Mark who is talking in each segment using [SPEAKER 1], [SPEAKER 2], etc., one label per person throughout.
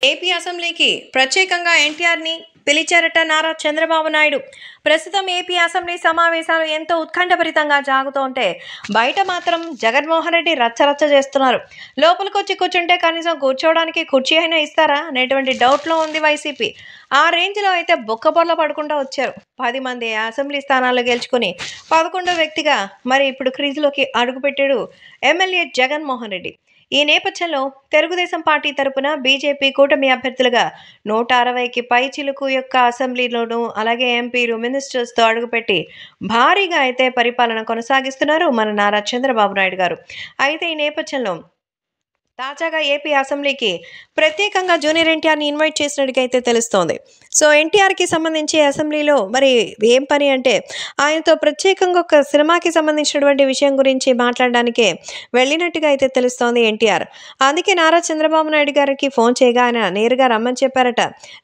[SPEAKER 1] AP అసెంబ్లీకి ప్రత్యేకంగా ఎన్టీఆర్ని పిలిచారట నారా చంద్రబాబు నాయుడు. ప్రస్తుతం ఏపీ అసెంబ్లీ సమావేశాలు ఎంతో ఉత్కంఠభరితంగా సాగుతుంటే బయట మాత్రం జగన్మోహన్ రెడ్డి రచ్చరచ్చ చేస్తున్నారు. లోపలికొచ్చి కూర్చుంటే కనీసం కూర్చోవడానికి కుర్చీ అయినా ఇస్తారా అనేటువంటి డౌట్లో ఉంది వైసీపీ. ఆ రేంజ్లో అయితే బొక్కబొర్ల పడకుండా వచ్చారు. 10 మంది అసెంబ్లీ స్థానాలు గెలుచుకుని 11వ వ్యక్తిగా మరి ఇప్పుడు క్రీజులోకి అడుగుపెట్టాడు ఎమ్మెల్యే జగన్మోహన్ రెడ్డి. ఈ నేపథ్యంలో తెలుగుదేశం పార్టీ తరపున బీజేపీ కూటమి అభ్యర్థులుగా 160కి పైచిలుకు యొక్క అసెంబ్లీలోనూ అలాగే ఎంపీలు మినిస్టర్స్తో అడుగుపెట్టి భారీగా అయితే పరిపాలన కొనసాగిస్తున్నారు మన నారా చంద్రబాబు నాయుడు గారు. అయితే ఈ నేపథ్యంలో తాజాగా ఏపీ అసెంబ్లీకి ప్రత్యేకంగా జూనియర్ ఎన్టీఆర్ని ఇన్వైట్ చేసినట్టుగా అయితే తెలుస్తోంది. సో ఎన్టీఆర్కి సంబంధించి అసెంబ్లీలో మరి ఏం పని అంటే ఆయనతో ప్రత్యేకంగా ఒక సినిమాకి సంబంధించినటువంటి విషయం గురించి మాట్లాడడానికే వెళ్ళినట్టుగా అయితే తెలుస్తోంది ఎన్టీఆర్. అందుకే నారా చంద్రబాబు నాయుడు గారికి ఫోన్ చేయగా ఆయన నేరుగా రమ్మని చెప్పారట.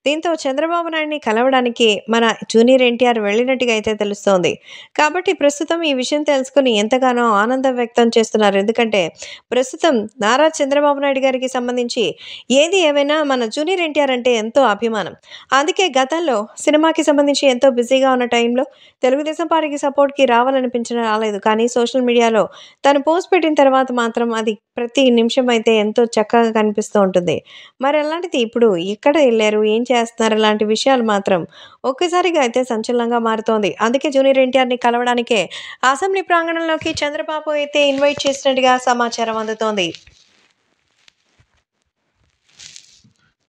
[SPEAKER 1] దీంతో చంద్రబాబు నాయుడిని కలవడానికి మన జూనియర్ ఎన్టీఆర్ వెళ్ళినట్టుగా అయితే తెలుస్తోంది. కాబట్టి ప్రస్తుతం ఈ విషయం తెలుసుకుని ఎంతగానో ఆనందం వ్యక్తం చేస్తున్నారు. ఎందుకంటే ప్రస్తుతం నారా చంద్రబాబు నాయుడు గారికి సంబంధించి ఏది ఏమైనా మన జూనియర్ ఎన్టీఆర్ అంటే ఎంతో అభిమానం. అందుకే గతంలో సినిమాకి సంబంధించి ఎంతో బిజీగా ఉన్న టైంలో తెలుగుదేశం పార్టీకి సపోర్ట్కి రావాలనిపించిన రాలేదు. కానీ సోషల్ మీడియాలో తను పోస్ట్ పెట్టిన తర్వాత మాత్రం అది ప్రతి నిమిషం అయితే ఎంతో చక్కగా కనిపిస్తూ ఉంటుంది. మరి అలాంటిది ఇప్పుడు ఎక్కడ వెళ్ళారు, ఏం చేస్తున్నారు, అలాంటి విషయాలు మాత్రం ఒక్కసారిగా అయితే సంచలనంగా మారుతోంది. అందుకే జూనియర్ ఎన్టీఆర్ని కలవడానికే అసెంబ్లీ ప్రాంగణంలోకి చంద్రబాబు అయితే ఇన్వైట్ చేసినట్టుగా సమాచారం అందుతోంది.